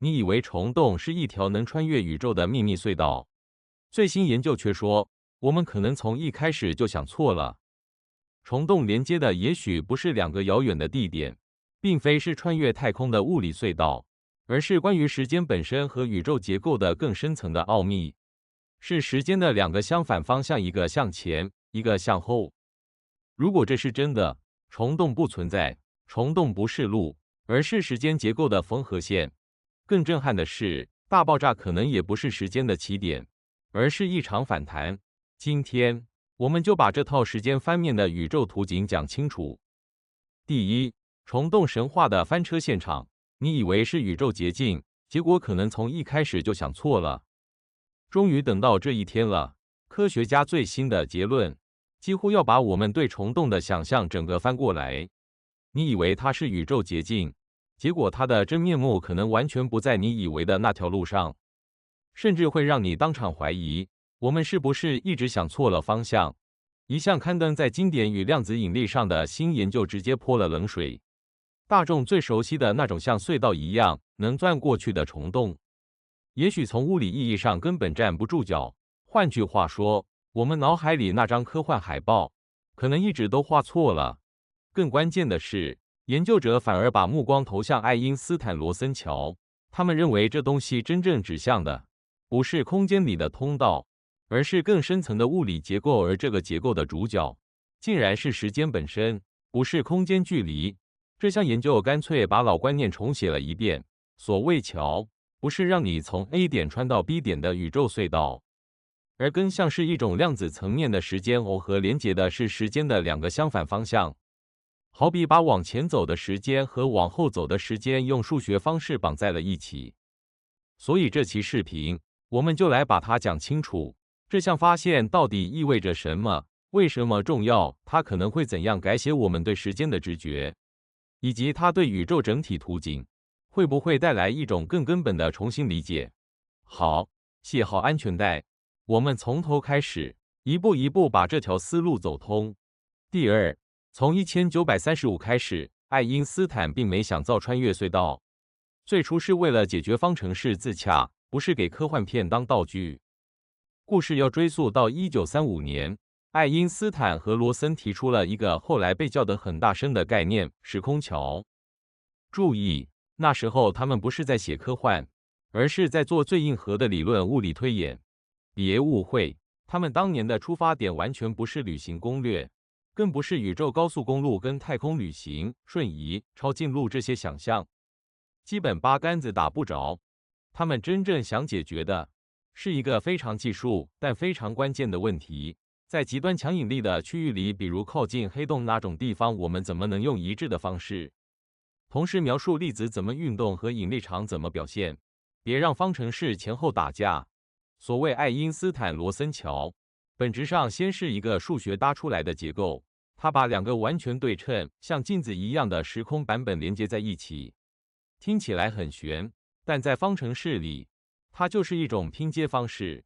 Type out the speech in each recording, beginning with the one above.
你以為蟲洞是一條能穿越宇宙的秘密隧道，最新研究卻說，我們可能從一開始就想錯了。蟲洞連接的也許不是兩個遙遠的地點，並非是穿越太空的物理隧道，而是關於時間本身和宇宙結構的更深層的奧秘，是時間的兩個相反方向，一個向前，一個向後。如果這是真的，蟲洞不存在，蟲洞不是路，而是時間結構的縫合線。更震撼的是，大爆炸可能也不是時間的起點，而是一場反彈。今天，我們就把這套時間翻面的宇宙圖景講清楚。第一，蟲洞神話的翻車現場。你以為是宇宙捷徑，結果可能從一開始就想錯了。終於等到這一天了，科學家最新的結論幾乎要把我們對蟲洞的想象整個翻過來。你以為它是宇宙捷徑，結果它的真面目可能完全不在你以為的那條路上，甚至會讓你當場懷疑，我們是不是一直想錯了方向。一項刊登在經典與量子引力上的新研究直接潑了冷水。大眾最熟悉的那種像隧道一樣能鑽過去的蟲洞，也許從物理意義上根本站不住腳。換句話說，我們腦海裡那張科幻海報可能一直都畫錯了。更關鍵的是，研究者反而把目光投向愛因斯坦羅森橋，他們認為這東西真正指向的不是空間裡的通道，而是更深層的物理結構，而這個結構的主角竟然是時間本身，不是空間距離。這項研究乾脆把老觀念重寫了一遍。所謂橋，不是讓你從 A 點穿到 B 點的宇宙隧道，而更像是一種量子層面的時間耦合，連接的是時間的兩個相反方向。好比把往前走的時間和往後走的時間用數學方式綁在了一起。所以這期視頻，我們就來把它講清楚。這項發現到底意味着什麼？為什麼重要？它可能會怎樣改寫我們對時間的直覺？以及它對宇宙整體圖景會不會帶來一種更根本的重新理解？好，繫好安全帶，我們從頭開始，一步一步把這條思路走通。第二，從1935開始，愛因斯坦並沒想造穿越隧道，最初是為了解決方程式自洽，不是給科幻片當道具。故事要追溯到1935年。愛因斯坦和羅森提出了一個後來被叫得很大聲的概念——時空橋。注意，那時候他們不是在寫科幻，而是在做最硬核的理論物理推演。別誤會，他們當年的出發點完全不是旅行攻略，更不是宇宙高速公路跟太空旅行、瞬移、超近路這些想象，基本八竿子打不着。他們真正想解決的是一個非常技術但非常關鍵的問題。在極端強引力的區域裡，比如靠近黑洞那種地方，我們怎麼能用一致的方式同時描述粒子怎麼運動和引力場怎麼表現？別讓方程式前後打架。所謂愛因斯坦羅森橋，本質上先是一個數學搭出來的結構，它把兩個完全對稱、像鏡子一樣的時空版本連接在一起。聽起來很玄，但在方程式裡，它就是一種拼接方式。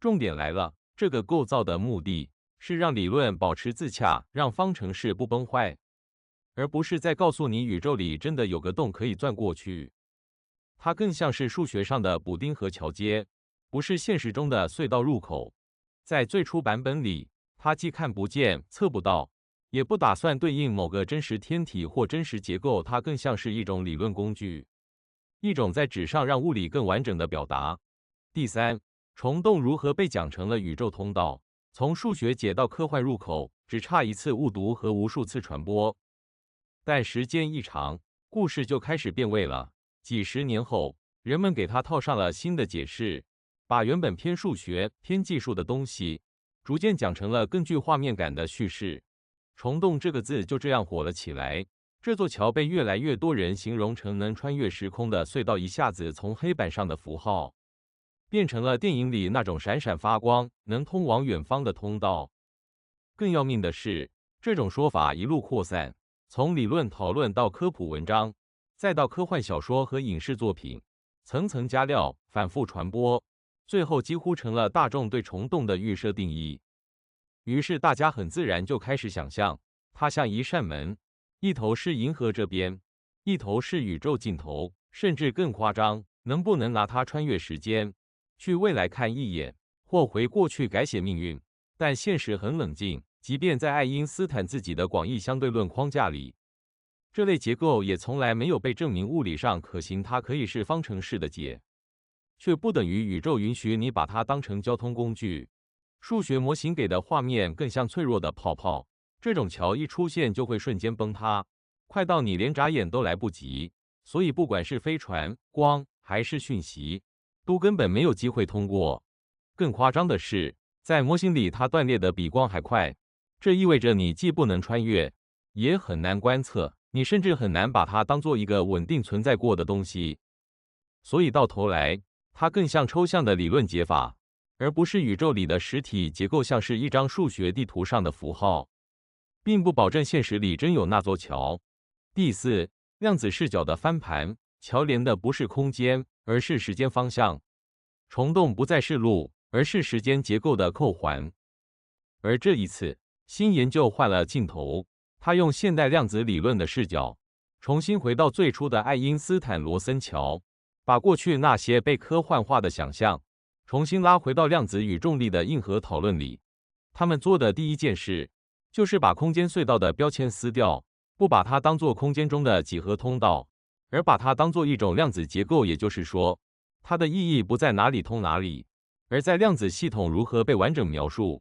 重點來了。這個構造的目的是讓理論保持自洽，讓方程式不崩壞，而不是在告訴你宇宙裡真的有個洞可以鑽過去。它更像是數學上的補丁和橋接，不是現實中的隧道入口。在最初版本裡，它既看不見、測不到，也不打算對應某個真實天體或真實結構，它更像是一種理論工具，一種在紙上讓物理更完整的表達。第三，蟲洞如何被講成了宇宙通道？從數學解到科幻入口，只差一次誤讀和無數次傳播。但時間一長，故事就開始變味了。幾十年後，人們給它套上了新的解釋，把原本偏數學、偏技術的東西，逐漸講成了更具畫面感的敘事。蟲洞這個字就這樣火了起來。這座橋被越來越多人形容成能穿越時空的隧道，一下子從黑板上的符號變成了電影裡那種閃閃發光、能通往遠方的通道。更要命的是，這種說法一路擴散，從理論討論到科普文章，再到科幻小說和影視作品，層層加料，反覆傳播，最後幾乎成了大眾對蟲洞的預設定義。於是大家很自然就開始想象，它像一扇門，一頭是銀河這邊，一頭是宇宙盡頭，甚至更誇張，能不能拿它穿越時間，去未來看一眼，或回過去改寫命運？但現實很冷靜，即便在愛因斯坦自己的廣義相對論框架裡，這類結構也從來沒有被證明物理上可行，它可以是方程式的解，卻不等於宇宙允許你把它當成交通工具。數學模型給的畫面更像脆弱的泡泡，這種橋一出現就會瞬間崩塌，快到你連眨眼都來不及。所以不管是飛船、光還是訊息，都根本沒有機會通過。更誇張的是，在模型裡它斷裂的比光還快，這意味着你既不能穿越，也很難觀測，你甚至很難把它當做一個穩定存在過的東西。所以到頭來，它更像抽象的理論解法，而不是宇宙裡的實體結構，像是一張數學地圖上的符號，並不保證現實裡真有那座橋。第四，量子視角的翻盤，橋連的不是空間，而是時間方向。蟲洞不再是路，而是時間結構的扣環。而這一次，新研究換了鏡頭，他用現代量子理論的視角，重新回到最初的愛因斯坦羅森橋，把過去那些被科幻化的想象，重新拉回到量子與重力的硬核討論裡。他們做的第一件事，就是把空間隧道的標籤撕掉，不把它當作空間中的幾何通道，而把它當作一種量子結構，也就是說，它的意義不在哪裡通哪裡，而在量子系統如何被完整描述。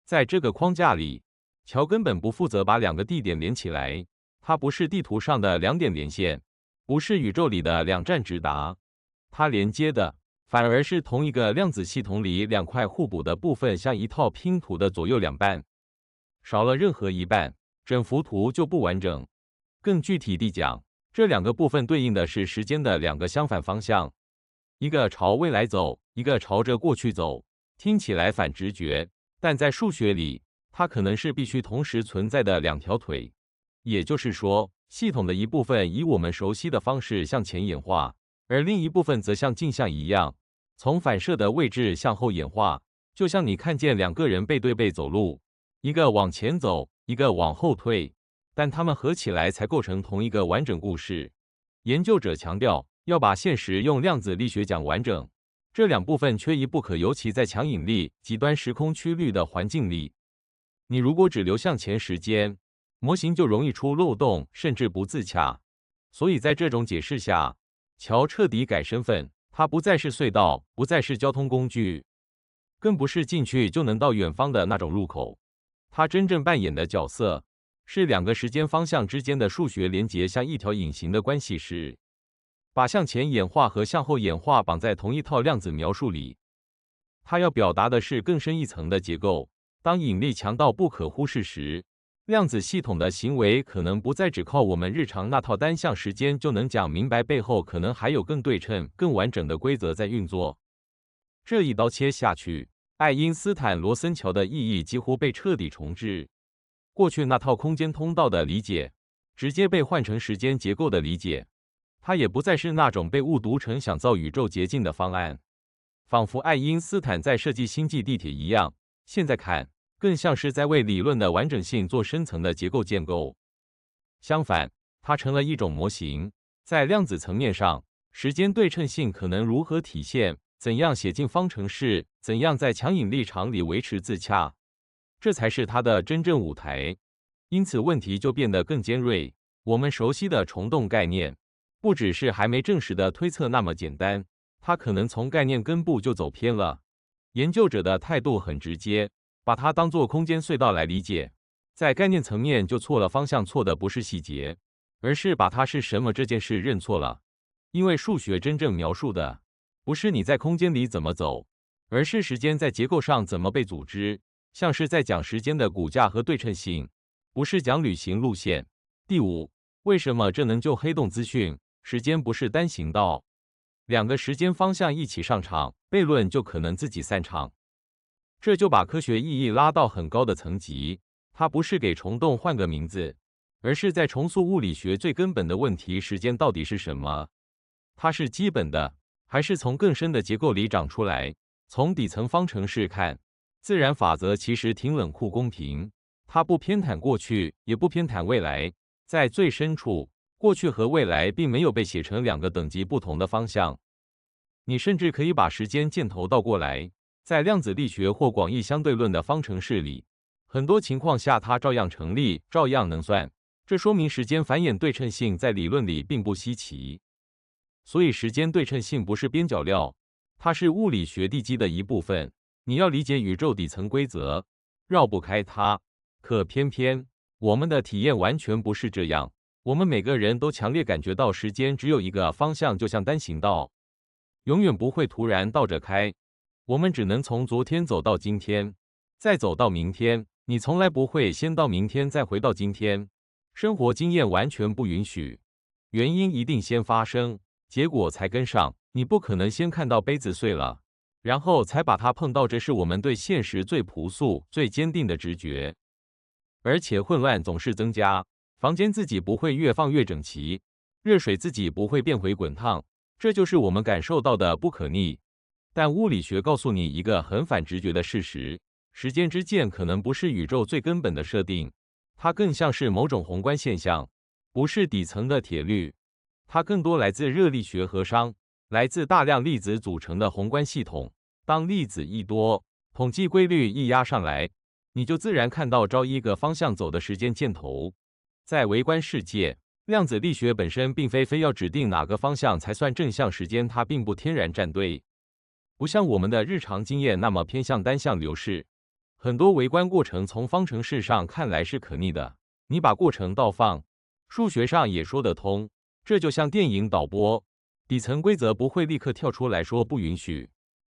在這個框架裡，橋根本不負責把兩個地點連起來，它不是地圖上的兩點連線，不是宇宙裡的兩站直達，它連接的反而是同一個量子系統裡兩塊互補的部分，像一套拼圖的左右兩半，少了任何一半，整幅圖就不完整。更具體地講，這兩個部分對應的是時間的兩個相反方向，一個朝未來走，一個朝着過去走。聽起來反直覺，但在數學裡，它可能是必須同時存在的兩條腿。也就是說，系統的一部分以我們熟悉的方式向前演化，而另一部分則像鏡像一樣，從反射的位置向後演化。就像你看見兩個人背對背走路，一個往前走，一個往後退，但它們合起來才構成同一個完整故事。研究者強調，要把現實用量子力學講完整，這兩部分缺一不可，尤其在強引力、極端時空曲率的環境裡。你如果只留向前時間，模型就容易出漏洞，甚至不自洽。所以在這種解釋下，橋徹底改身份，它不再是隧道，不再是交通工具，更不是進去就能到遠方的那種入口。它真正扮演的角色，是兩個時間方向之間的數學連結，像一條隱形的關係式，把向前演化和向後演化綁在同一套量子描述裡。它要表達的是更深一層的結構。當引力強到不可忽視時，量子系統的行為可能不再只靠我們日常那套單向時間就能講明白，背後可能還有更對稱、更完整的規則在運作。這一刀切下去，愛因斯坦羅森橋的意義幾乎被徹底重置。過去那套空間通道的理解，直接被換成時間結構的理解。它也不再是那種被誤讀成想造宇宙捷徑的方案，仿佛愛因斯坦在設計星際地鐵一樣。現在看，更像是在為理論的完整性做深層的結構建構。相反，它成了一種模型。在量子層面上，時間對稱性可能如何體現？怎樣寫進方程式？怎樣在強引力場裡維持自洽？這才是它的真正舞台。因此，問題就變得更尖銳。我們熟悉的蟲洞概念，不只是還沒證實的推測那麼簡單，它可能從概念根部就走偏了。研究者的態度很直接，把它當作空間隧道來理解，在概念層面就錯了方向，錯的不是細節，而是把它是什麼這件事認錯了。因為數學真正描述的，不是你在空間裡怎麼走，而是時間在結構上怎麼被組織，像是在講時間的骨架和對稱性，不是講旅行路線。第五，為什麼這能救黑洞資訊？時間不是單行道，兩個時間方向一起上場，悖論就可能自己散場。這就把科學意義拉到很高的層級。它不是給蟲洞換個名字，而是在重塑物理學最根本的問題：時間到底是什麼？它是基本的，還是從更深的結構裡長出來？從底層方程式看，自然法則其實挺冷酷公平，它不偏袒過去，也不偏袒未來。在最深處，過去和未來並沒有被寫成兩個等級不同的方向，你甚至可以把時間箭頭倒過來，在量子力學或廣義相對論的方程式裡，很多情況下它照樣成立，照樣能算。這說明時間繁衍對稱性在理論裡並不稀奇。所以時間對稱性不是邊角料，它是物理學地基的一部分。你要理解宇宙底層規則，繞不開它。可偏偏我們的體驗完全不是這樣。我們每個人都強烈感覺到時間只有一個方向，就像單行道，永遠不會突然倒着開。我們只能從昨天走到今天，再走到明天。你從來不會先到明天再回到今天。生活經驗完全不允許，原因一定先發生，結果才跟上。你不可能先看到杯子碎了，然後才把它碰到。這是我們對現實最樸素、最堅定的直覺。而且混亂總是增加，房間自己不會越放越整齊，熱水自己不會變回滾燙，這就是我們感受到的不可逆。但物理學告訴你一個很反直覺的事實：時間之箭可能不是宇宙最根本的設定。它更像是某種宏觀現象，不是底層的鐵律，它更多來自熱力學和熵，來自大量粒子組成的宏觀系統。當粒子一多，統計規律一壓上來，你就自然看到照一個方向走的時間箭頭。在微觀世界，量子力學本身並非要指定哪個方向才算正向時間，它並不天然站對，不像我們的日常經驗那麼偏向單向流逝。很多微觀過程從方程式上看來是可逆的，你把過程倒放，數學上也說得通。這就像電影導播，底層規則不會立刻跳出來說不允許。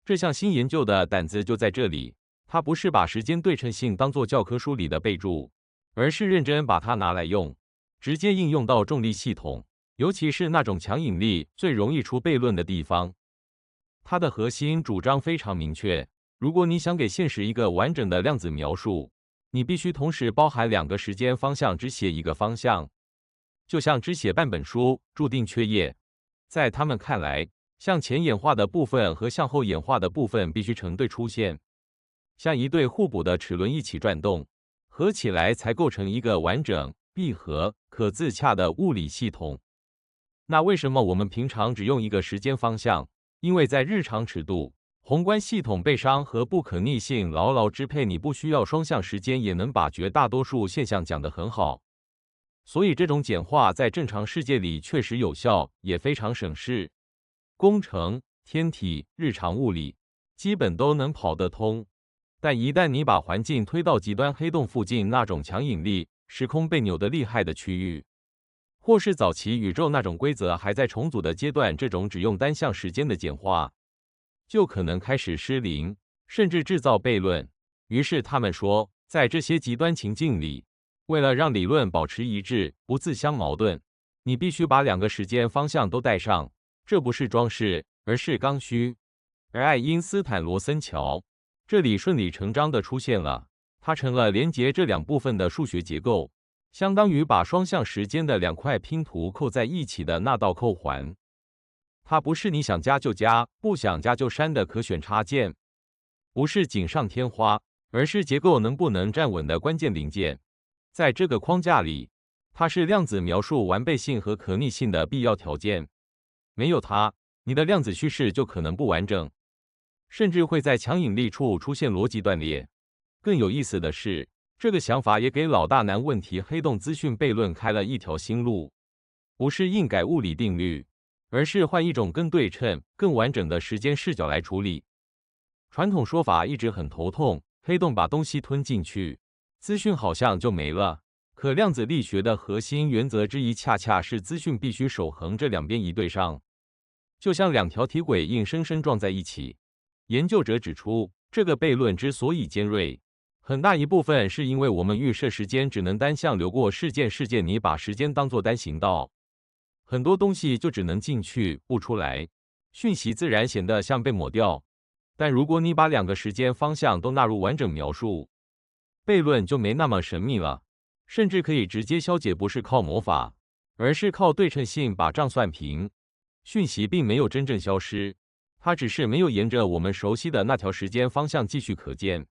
這項新研究的膽子就在這裡，它不是把時間對稱性當作教科書裡的備註，而是認真把它拿來用，直接應用到重力系統，尤其是那種強引力最容易出悖論的地方。它的核心主張非常明確。如果你想給現實一個完整的量子描述，你必須同時包含兩個時間方向，只寫一個方向。就像只寫半本書，注定缺頁。在他們看來，向前演化的部分和向後演化的部分必須成對出現，像一對互補的齒輪一起轉動，合起來才構成一個完整、閉合、可自洽的物理系統。那為什麼我們平常只用一個時間方向？因為在日常尺度，宏觀系統被熵和不可逆性牢牢支配，你不需要雙向時間也能把絕大多數現象講得很好。所以這種簡化在正常世界裡確實有效，也非常省事。工程、天體、日常物理基本都能跑得通，但一旦你把環境推到極端黑洞附近那種強引力、時空被扭得厲害的區域，或是早期宇宙那種規則還在重組的階段，這種只用單向時間的簡化就可能開始失靈，甚至制造悖論。於是他們說，在這些極端情境裡，為了讓理論保持一致，不自相矛盾，你必須把兩個時間方向都帶上。這不是裝飾，而是剛需。而愛因斯坦羅森橋這裡順理成章地出現了，它成了連接這兩部分的數學結構，相當於把雙向時間的兩塊拼圖扣在一起的那道扣環。它不是你想加就加，不想加就刪的可選插件，不是錦上添花，而是結構能不能站穩的關鍵零件。在這個框架裡，它是量子描述完備性和可逆性的必要條件。沒有它，你的量子敘事就可能不完整，甚至會在強引力處出現邏輯斷裂。更有意思的是，這個想法也給老大難問題黑洞資訊悖論開了一條新路，不是硬改物理定律，而是換一種更對稱、更完整的時間視角來處理。傳統說法一直很頭痛，黑洞把東西吞進去，資訊好像就沒了。可量子力學的核心原則之一，恰恰是資訊必須守恆着兩邊一對上，就像兩條鐵軌硬生生撞在一起。研究者指出，這個悖論之所以尖銳，很大一部分是因為我們預設時間只能單向流過事件，你把時間當作單行道，很多東西就只能進去不出來，訊息自然顯得像被抹掉。但如果你把兩個時間方向都納入完整描述，悖論就沒那麼神秘了，甚至可以直接消解，不是靠魔法，而是靠對稱性把賬算平。訊息並沒有真正消失，它只是沒有沿着我們熟悉的那條時間方向繼續可見。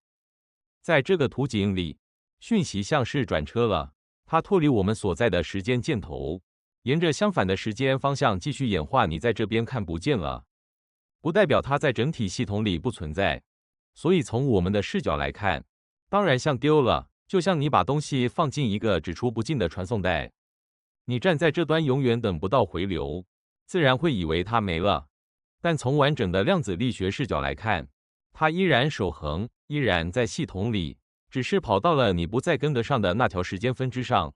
在這個圖景裡，訊息像是轉車了，它脫離我們所在的時間箭頭，沿着相反的時間方向繼續演化。你在這邊看不見了，不代表它在整體系統裡不存在。所以從我們的視角來看，當然像丟了，就像你把東西放進一個只出不進的傳送帶，你站在這端永遠等不到回流，自然會以為它沒了。但從完整的量子力學視角來看，它依然守恆，依然在系統裡，只是跑到了你不再跟得上的那條時間分支上。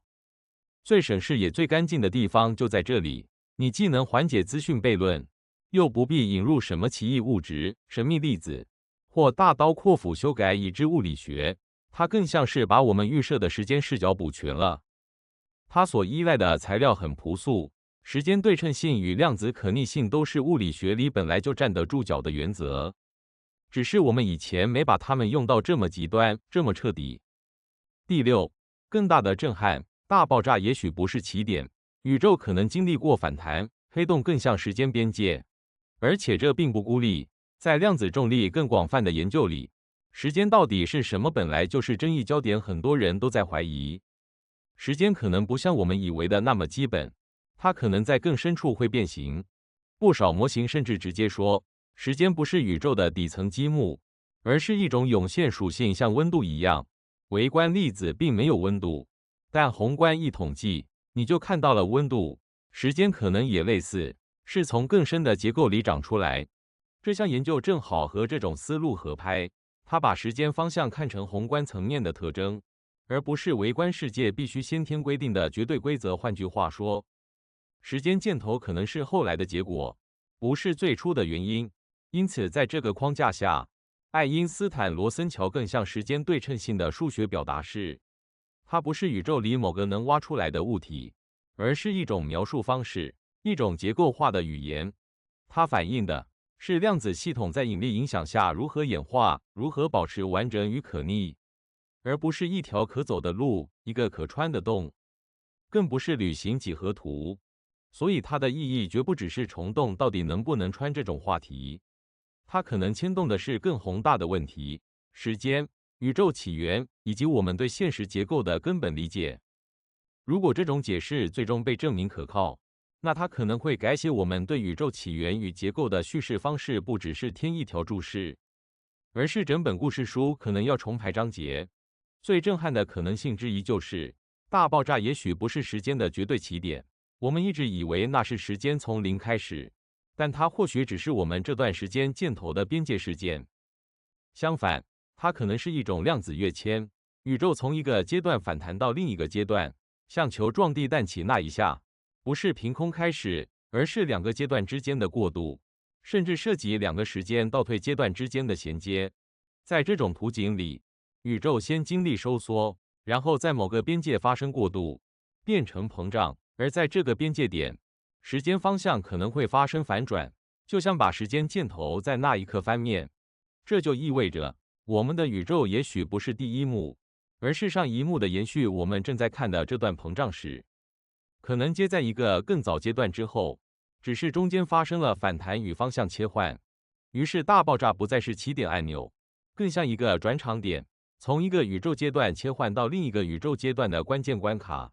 最省事也最乾淨的地方就在這裡，你既能緩解資訊悖論，又不必引入什麼奇異物質、神秘粒子，或大刀闊斧修改已知物理學。它更像是把我們預設的時間視角補全了。它所依賴的材料很樸素，時間對稱性與量子可逆性都是物理學裡本來就站得住腳的原則，只是我們以前沒把它們用到這麼極端，這麼徹底。第六，更大的震撼，大爆炸也許不是起點，宇宙可能經歷過反彈，黑洞更像時間邊界，而且這並不孤立。在量子重力更廣泛的研究裡，時間到底是什麼本來就是爭議焦點，很多人都在懷疑。時間可能不像我們以為的那麼基本，它可能在更深處會變形。不少模型甚至直接說，時間不是宇宙的底層積木，而是一種湧現屬性，像溫度一樣。微觀粒子並沒有溫度，但宏觀一統計，你就看到了溫度。時間可能也類似，是從更深的結構裡長出來。這項研究正好和這種思路合拍，它把時間方向看成宏觀層面的特徵，而不是微觀世界必須先天規定的絕對規則。換句話說，時間箭頭可能是後來的結果，不是最初的原因。因此，在這個框架下，愛因斯坦羅森橋更像時間對稱性的數學表達式。它不是宇宙裡某個能挖出來的物體，而是一種描述方式，一種結構化的語言。它反映的是量子系統在引力影響下如何演化，如何保持完整與可逆，而不是一條可走的路，一個可穿的洞，更不是旅行幾何圖。所以它的意義絕不只是蟲洞到底能不能穿這種話題，它可能牽動的是更宏大的問題：時間、宇宙起源以及我們對現實結構的根本理解。如果這種解釋最終被證明可靠，那它可能會改寫我們對宇宙起源與結構的敘事方式，不只是添一條注釋，而是整本故事書可能要重排章節。最震撼的可能性之一就是大爆炸也許不是時間的絕对起點。我們一直以為那是時間從零開始，但它或許只是我們這段時間箭頭的邊界事件。相反，它可能是一種量子躍遷，宇宙從一個階段反彈到另一個階段，像球撞地彈起那一下，不是憑空開始，而是兩個階段之間的過渡，甚至涉及兩個時間倒退階段之間的銜接。在這種圖景裡，宇宙先經歷收縮，然後在某個邊界發生過渡，變成膨脹，而在這個邊界點，時間方向可能會發生反轉，就像把時間箭頭在那一刻翻面。這就意味着，我們的宇宙也許不是第一幕，而是上一幕的延續。我們正在看的這段膨脹史，可能接在一個更早階段之後，只是中間發生了反彈與方向切換。於是大爆炸不再是起點按鈕，更像一個轉場點，從一個宇宙階段切換到另一個宇宙階段的關鍵關卡。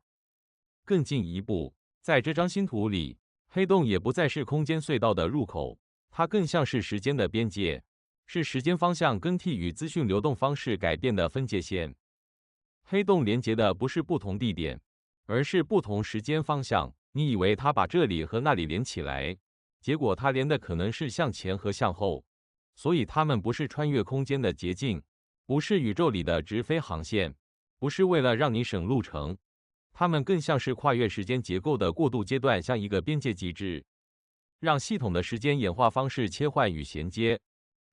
更進一步，在這張新圖裡，黑洞也不再是空間隧道的入口，它更像是時間的邊界，是時間方向更替與資訊流動方式改變的分界線。黑洞連接的不是不同地點，而是不同時間方向。你以為它把這裡和那裡連起來，結果它連的可能是向前和向後。所以它們不是穿越空間的捷徑，不是宇宙裡的直飛航線，不是為了讓你省路程。它們更像是跨越時間結構的過渡階段，像一個邊界機制，讓系統的時間演化方式切換與銜接。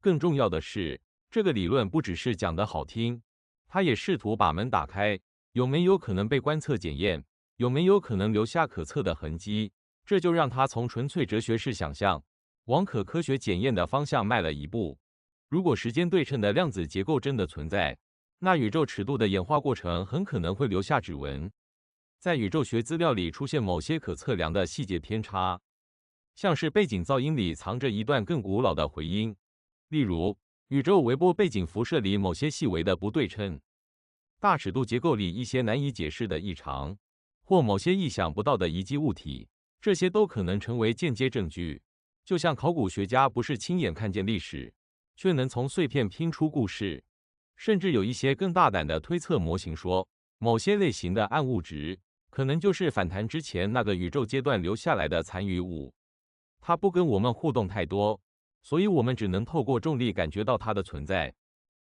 更重要的是，這個理論不只是講得好聽，它也試圖把門打開。有沒有可能被觀測檢驗？有沒有可能留下可測的痕跡？這就讓它從純粹哲學式想象，往可科學檢驗的方向邁了一步。如果時間對稱的量子結構真的存在，那宇宙尺度的演化過程很可能會留下指紋。在宇宙學資料裡出現某些可測量的細節偏差，像是背景噪音裡藏着一段更古老的回音，例如宇宙微波背景輻射裡某些細微的不對稱，大尺度結構裡一些難以解釋的異常，或某些意想不到的遺跡物體，這些都可能成為間接證據。就像考古學家不是親眼看見歷史，卻能從碎片拼出故事。甚至有一些更大膽的推測模型說，某些類型的暗物質可能就是反彈之前那個宇宙階段留下來的殘餘物。它不跟我們互動太多，所以我們只能透過重力感覺到它的存在。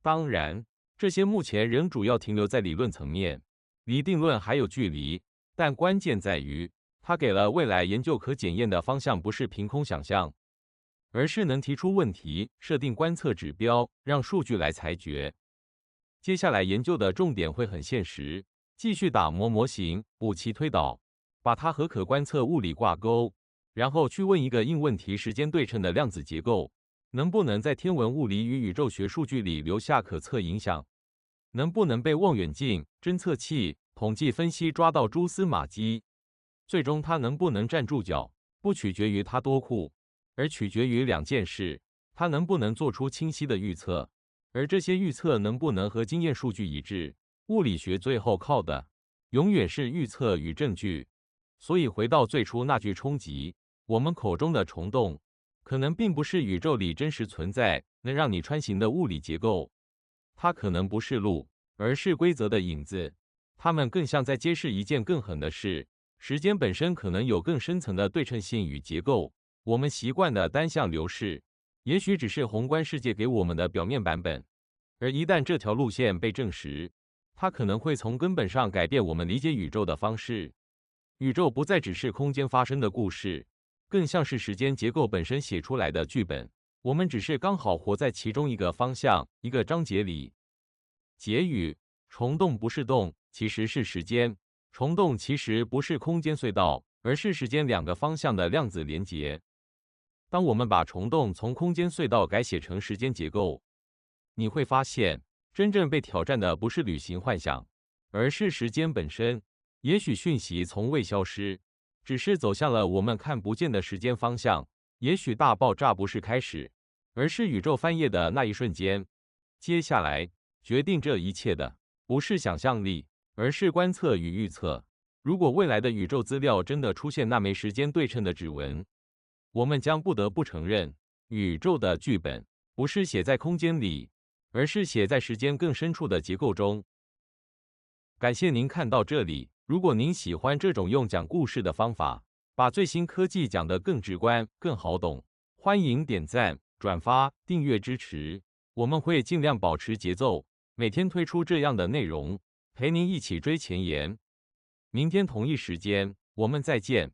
當然，這些目前仍主要停留在理論層面，離定論還有距離。但關鍵在於，它給了未來研究可檢驗的方向，不是憑空想象，而是能提出問題、設定觀測指標，讓數據來裁決。接下來研究的重點會很現實，繼續打磨模型，補齊推導，把它和可觀測物理掛鈎，然後去問一個硬問題：時間對稱的量子結構能不能在天文物理與宇宙學數據裡留下可測影響？能不能被望遠鏡、偵測器、統計分析抓到蛛絲馬跡？最終它能不能站住腳，不取決於它多酷，而取決於兩件事：它能不能做出清晰的預測，而這些預測能不能和經驗數據一致。物理學最後靠的永遠是預測與證據。所以回到最初那句衝擊，我們口中的蟲洞可能並不是宇宙裡真實存在能讓你穿行的物理結構，它可能不是路，而是規則的影子。它們更像在揭示一件更狠的事：時間本身可能有更深層的对稱性與結構。我們習慣的單向流逝，也許只是宏觀世界給我們的表面版本。而一旦這條路線被證實，它可能會從根本上改變我們理解宇宙的方式。宇宙不再只是空間發生的故事，更像是時間結構本身寫出來的劇本。我們只是剛好活在其中一個方向、一個章節裡。結語：蟲洞不是洞，其實是時間。蟲洞其實不是空間隧道，而是時間兩個方向的量子連結。當我們把蟲洞從空間隧道改寫成時間結構，你會發現，真正被挑戰的不是旅行幻想，而是時間本身。也許訊息從未消失，只是走向了我們看不見的時間方向。也許大爆炸不是開始，而是宇宙翻頁的那一瞬間。接下來，決定這一切的不是想象力，而是觀測與預測。如果未來的宇宙資料真的出現那枚時間對稱的指紋，我們將不得不承認，宇宙的劇本不是寫在空間裡，而是寫在時間更深處的結構中。感謝您看到這裡。如果您喜歡這種用講故事的方法，把最新科技講得更直觀、更好懂，歡迎點讚、轉發、訂閱支持。我們會盡量保持節奏，每天推出這樣的內容，陪您一起追前沿。明天同一時間，我們再見。